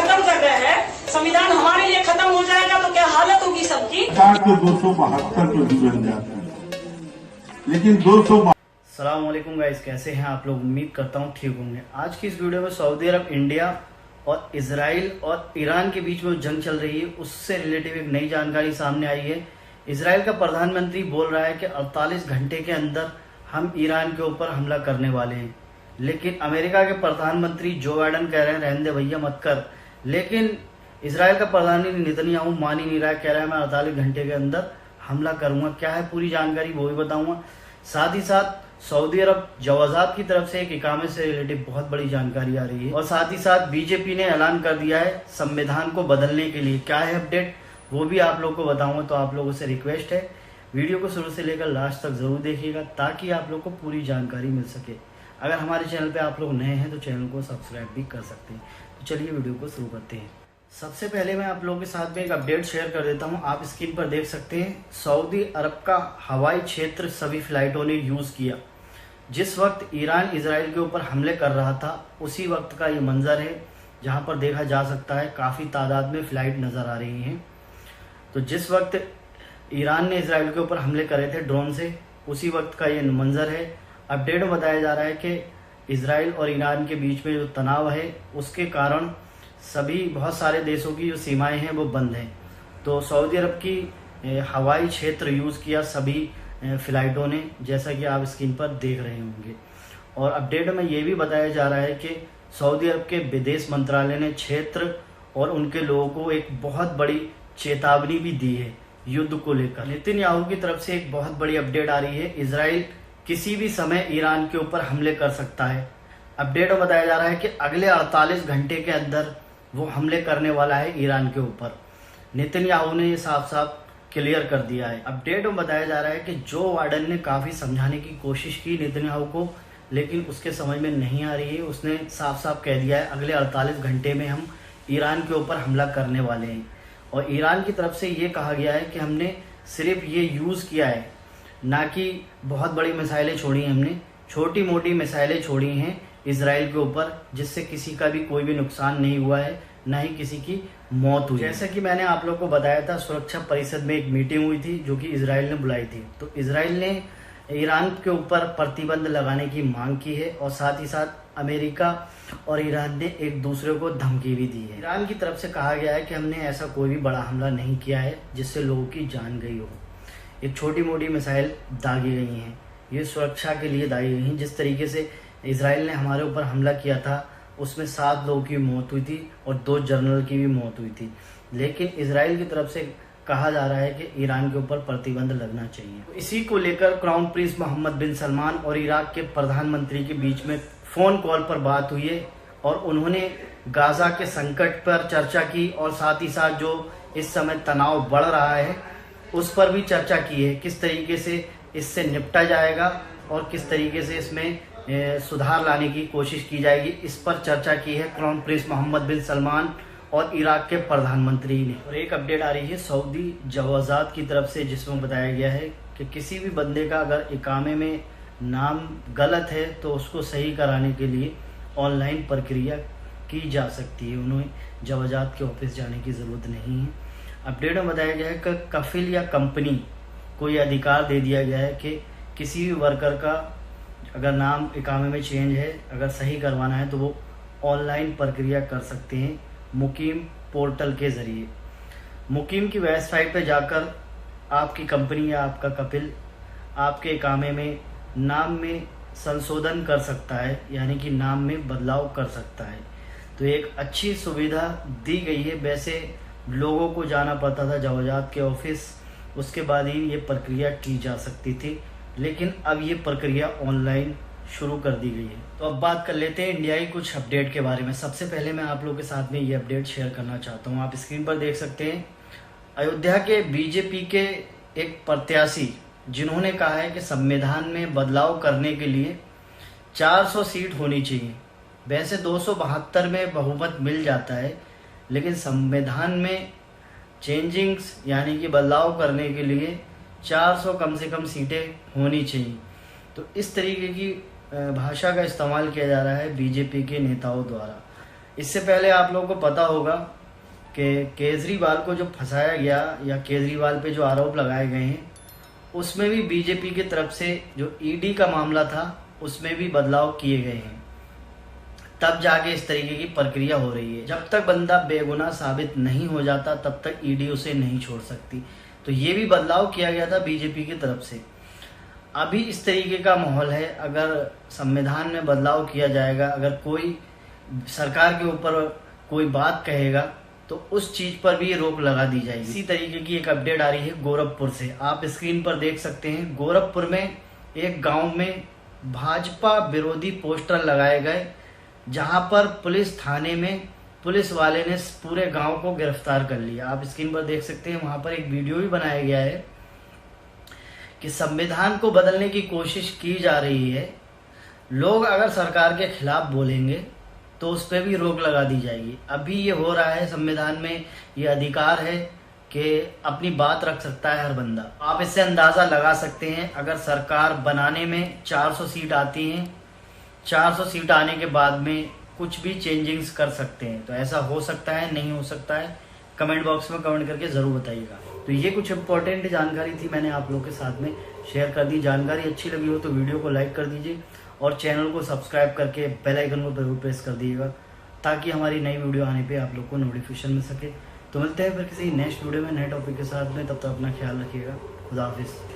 खत्म कर रहे हैं, संविधान हमारे लिए खत्म हो जाएगा तो क्या हालत होगी सबकी। 272 टोली बन जाते हैं, लेकिन 200। अस्सलाम वालेकुम गाइस, कैसे हैं आप लोग। उम्मीद करता हूँ ठीक होंगे। आज की इस वीडियो में सऊदी अरब, इंडिया और इजराइल और ईरान के बीच में जंग चल रही है, उससे रिलेटिव एक नई जानकारी सामने आई है। इजराइल का प्रधानमंत्री बोल रहा है कि 48 घंटे के अंदर हम ईरान के ऊपर हमला करने वाले हैं, लेकिन अमेरिका के प्रधानमंत्री जो बाइडन कह रहे हैं रहने दे भैया मत कर। लेकिन इजराइल का प्रधानमंत्री नेतन्याहू मान ही नहीं रहा है, कह रहा है मैं 48 घंटे के अंदर हमला करूंगा। क्या है पूरी जानकारी वो भी बताऊंगा। साथ ही साथ सऊदी अरब जवाजात की तरफ से एक इकामे से रिलेटेड बहुत बड़ी जानकारी आ रही है, और साथ ही साथ बीजेपी ने ऐलान कर दिया है संविधान को बदलने के लिए। क्या है अपडेट वो भी आप लोग को बताऊंगा। तो आप लोगों से रिक्वेस्ट है वीडियो को शुरू से लेकर लास्ट तक जरूर देखिएगा, ताकि आप लोग को पूरी जानकारी मिल सके। अगर हमारे चैनल पे आप लोग नए हैं तो चैनल को सब्सक्राइब भी कर सकते हैं। तो चलिए वीडियो को शुरू करते हैं। सबसे पहले मैं आप लोगों के साथ में एक अपडेट शेयर कर देता हूं। आप स्क्रीन पर देख सकते हैं, सऊदी अरब का हवाई क्षेत्र सभी फ्लाइटों ने यूज किया। जिस वक्त ईरान इजराइल के ऊपर हमले कर रहा था, उसी वक्त का ये मंजर है, जहां पर देखा जा सकता है काफी तादाद में फ्लाइट नजर आ रही हैं। तो जिस वक्त ईरान ने इजराइल के ऊपर हमले करे थे ड्रोन से, उसी वक्त का ये मंजर है। अपडेट में बताया जा रहा है कि इजराइल और ईरान के बीच में जो तनाव है, उसके कारण सभी बहुत सारे देशों की जो सीमाएं हैं वो बंद हैं। तो सऊदी अरब की हवाई क्षेत्र यूज किया सभी फ्लाइटों ने, जैसा कि आप स्क्रीन पर देख रहे होंगे। और अपडेट में ये भी बताया जा रहा है कि सऊदी अरब के विदेश मंत्रालय ने क्षेत्र और उनके लोगों को एक बहुत बड़ी चेतावनी भी दी है युद्ध को लेकर। नेतन्याहू की तरफ से एक बहुत बड़ी अपडेट आ रही है, इजराइल किसी भी समय ईरान के ऊपर हमले कर सकता है। अपडेट में बताया जा रहा है कि अगले 48 घंटे के अंदर वो हमले करने वाला है ईरान के ऊपर। नेतन्याहू ने ये साफ साफ क्लियर कर दिया है। अपडेट में बताया जा रहा है कि जो बाइडन ने काफी समझाने की कोशिश की नेतन्याहू को, लेकिन उसके समझ में नहीं आ रही है। उसने साफ साफ कह दिया है अगले 48 घंटे में हम ईरान के ऊपर हमला करने वाले हैं। और ईरान की तरफ से ये कहा गया है कि हमने सिर्फ ये यूज किया है, ना कि बहुत बड़ी मिसाइलें छोड़ी हैं। हमने छोटी मोटी मिसाइलें छोड़ी हैं इजराइल के ऊपर, जिससे किसी का भी कोई भी नुकसान नहीं हुआ है, ना ही किसी की मौत हुई। जैसा कि मैंने आप लोग को बताया था, सुरक्षा परिषद में एक मीटिंग हुई थी जो कि इजराइल ने बुलाई थी। तो इजराइल ने ईरान के ऊपर प्रतिबंध लगाने की मांग की है, और साथ ही साथ अमेरिका और ईरान ने एक दूसरे को धमकी भी दी है। ईरान की तरफ से कहा गया है कि हमने ऐसा कोई भी बड़ा हमला नहीं किया है जिससे लोगों की जान गई हो। एक छोटी मोटी मिसाइल दागी गई हैं, ये सुरक्षा के लिए दागी गई हैं। जिस तरीके से इजराइल ने हमारे ऊपर हमला किया था, उसमें 7 लोगों की मौत हुई थी और 2 जनरल की भी मौत हुई थी। लेकिन इजराइल की तरफ से कहा जा रहा है कि ईरान के ऊपर प्रतिबंध लगना चाहिए। तो इसी को लेकर क्राउन प्रिंस मोहम्मद बिन सलमान और इराक के प्रधानमंत्री के बीच में फोन कॉल पर बात हुई है, और उन्होंने गाजा के संकट पर चर्चा की, और साथ ही साथ जो इस समय तनाव बढ़ रहा है उस पर भी चर्चा की है। किस तरीके से इससे निपटा जाएगा और किस तरीके से इसमें सुधार लाने की कोशिश की जाएगी, इस पर चर्चा की है क्राउन प्रिंस मोहम्मद बिन सलमान और इराक के प्रधानमंत्री ने। और एक अपडेट आ रही है सऊदी जवाजात की तरफ से, जिसमें बताया गया है कि किसी भी बंदे का अगर इकामे में नाम गलत है तो उसको सही कराने के लिए ऑनलाइन प्रक्रिया की जा सकती है। उन्हें जवाजात के ऑफिस जाने की ज़रूरत नहीं है। अपडेट में बताया गया है कि कफिल या कंपनी को यह अधिकार दे दिया गया है कि किसी भी वर्कर का अगर नाम इकामे में चेंज है, अगर सही करवाना है तो वो ऑनलाइन प्रक्रिया कर सकते हैं मुकीम पोर्टल के ज़रिए। मुकीम की वेबसाइट पर जाकर आपकी कंपनी या आपका कपिल आपके इकामे में नाम में संशोधन कर सकता है, यानी कि नाम में बदलाव कर सकता है। तो एक अच्छी सुविधा दी गई है। वैसे लोगों को जाना पड़ता था जवाजात के ऑफिस, उसके बाद ही ये प्रक्रिया की जा सकती थी, लेकिन अब ये प्रक्रिया ऑनलाइन शुरू कर दी गई है। तो अब बात कर लेते हैं इंडिया की कुछ अपडेट के बारे में। सबसे पहले मैं आप लोगों के साथ में ये अपडेट शेयर करना चाहता हूँ। आप स्क्रीन पर देख सकते हैं, अयोध्या के बीजेपी के एक प्रत्याशी जिन्होंने कहा है कि संविधान में बदलाव करने के लिए 400 सीट होनी चाहिए। वैसे 272 में बहुमत मिल जाता है, लेकिन संविधान में चेंजिंग्स यानी कि बदलाव करने के लिए 400 कम से कम सीटें होनी चाहिए। तो इस तरीके की भाषा का इस्तेमाल किया जा रहा है बीजेपी के नेताओं द्वारा। इससे पहले आप लोगों को पता होगा कि केजरीवाल को जो फंसाया गया या केजरीवाल पे जो आरोप लगाए गए हैं उसमें भी बीजेपी की तरफ से जो ईडी का मामला था उसमें भी बदलाव किए गए हैं, तब जाके इस तरीके की प्रक्रिया हो रही है। जब तक बंदा बेगुनाह साबित नहीं हो जाता तब तक ईडी उसे नहीं छोड़ सकती। तो ये भी बदलाव किया गया था बीजेपी की तरफ से। अभी इस तरीके का माहौल है, अगर संविधान में बदलाव किया जाएगा, अगर कोई सरकार के ऊपर कोई बात कहेगा तो उस चीज पर भी रोक लगा दी जाएगी। इसी तरीके की एक अपडेट आ रही है गोरखपुर से, आप स्क्रीन पर देख सकते हैं। गोरखपुर में एक गांव में भाजपा विरोधी पोस्टर लगाए गए, जहां पर पुलिस थाने में पुलिस वाले ने पूरे गांव को गिरफ्तार कर लिया। आप स्क्रीन पर देख सकते हैं, वहां पर एक वीडियो भी बनाया गया है कि संविधान को बदलने की कोशिश की जा रही है। लोग अगर सरकार के खिलाफ बोलेंगे तो उस पर भी रोक लगा दी जाएगी। अभी ये हो रहा है, संविधान में ये अधिकार है कि अपनी बात रख सकता है हर बंदा। आप इससे अंदाजा लगा सकते हैं, अगर सरकार बनाने में 400 सीट आती हैं, 400 सीट आने के बाद में कुछ भी चेंजिंग्स कर सकते हैं। तो ऐसा हो सकता है, नहीं हो सकता है, कमेंट बॉक्स में कमेंट करके जरूर बताइएगा। तो ये कुछ इंपॉर्टेंट जानकारी थी, मैंने आप लोगों के साथ में शेयर कर दी। जानकारी अच्छी लगी हो तो वीडियो को लाइक कर दीजिए और चैनल को सब्सक्राइब करके बेल आइकन को जरूर प्रेस कर दीजिएगा, ताकि हमारी नई वीडियो आने पे आप लोग को नोटिफिकेशन मिल सके। तो मिलते हैं फिर किसी नेक्स्ट वीडियो में नए टॉपिक के साथ में, तब तक अपना ख्याल रखिएगा। खुदा हाफिज़।